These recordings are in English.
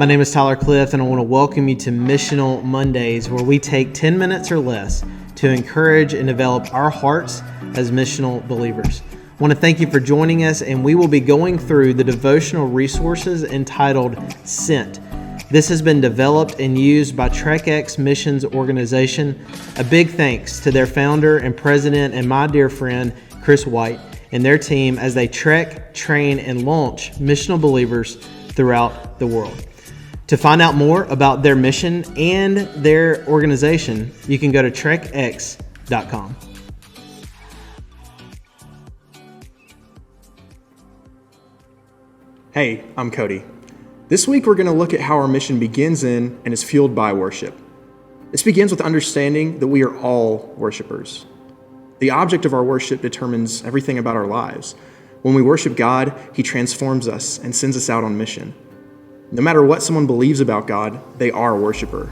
My name is Tyler Clift, and I want to welcome you to Missional Mondays, where we take 10 minutes or less to encourage and develop our hearts as missional believers. I want to thank you for joining us, and we will be going through the devotional resources entitled Sent. This has been developed and used by TrekX Missions Organization. A big thanks to their founder and president and my dear friend, Chris White, and their team as they trek, train, and launch missional believers throughout the world. To find out more about their mission and their organization, you can go to trekx.com. Hey, I'm Cody. This week we're going to look at how our mission begins in and is fueled by worship. This begins with understanding that we are all worshipers. The object of our worship determines everything about our lives. When we worship God, He transforms us and sends us out on mission. No matter what someone believes about God, they are a worshiper.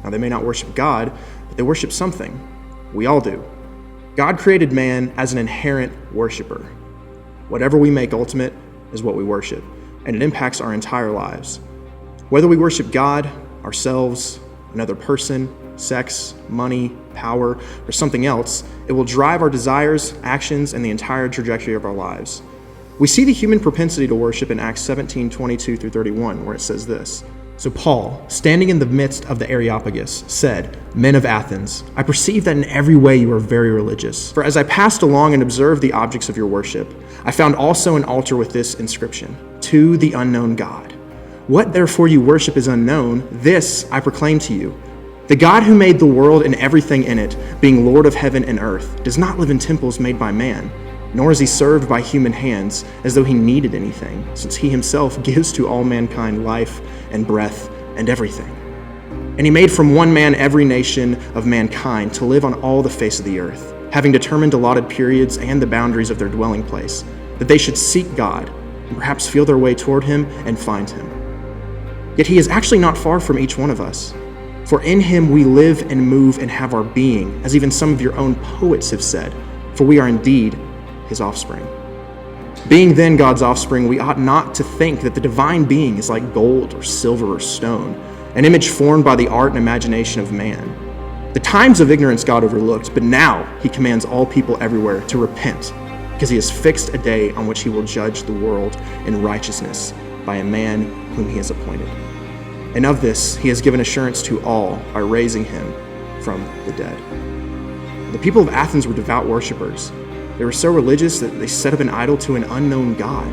Now, they may not worship God, but they worship something. We all do. God created man as an inherent worshiper. Whatever we make ultimate is what we worship, and it impacts our entire lives. Whether we worship God, ourselves, another person, sex, money, power, or something else, it will drive our desires, actions, and the entire trajectory of our lives. We see the human propensity to worship in Acts 17:22-31, where it says this. So Paul, standing in the midst of the Areopagus, said, "Men of Athens, I perceive that in every way you are very religious. For as I passed along and observed the objects of your worship, I found also an altar with this inscription, To the unknown God. What therefore you worship is unknown, this I proclaim to you. The God who made the world and everything in it, being Lord of heaven and earth, does not live in temples made by man, nor is he served by human hands as though he needed anything, since he himself gives to all mankind life and breath and everything. And he made from one man every nation of mankind to live on all the face of the earth, having determined allotted periods and the boundaries of their dwelling place, that they should seek God and perhaps feel their way toward him and find him. Yet he is actually not far from each one of us. For in him we live and move and have our being, as even some of your own poets have said, for we are indeed his offspring. Being then God's offspring, we ought not to think that the divine being is like gold or silver or stone, an image formed by the art and imagination of man. The times of ignorance God overlooked, but now he commands all people everywhere to repent, because he has fixed a day on which he will judge the world in righteousness by a man whom he has appointed. And of this he has given assurance to all by raising him from the dead. The people of Athens were devout worshipers. They were so religious that they set up an idol to an unknown God.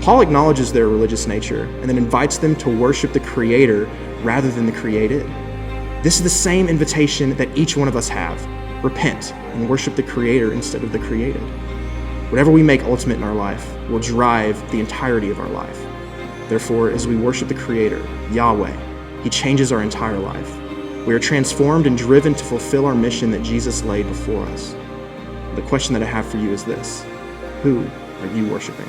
Paul acknowledges their religious nature and then invites them to worship the Creator rather than the created. This is the same invitation that each one of us have. Repent and worship the Creator instead of the created. Whatever we make ultimate in our life will drive the entirety of our life. Therefore, as we worship the Creator, Yahweh, He changes our entire life. We are transformed and driven to fulfill our mission that Jesus laid before us. The question that I have for you is this: who are you worshiping?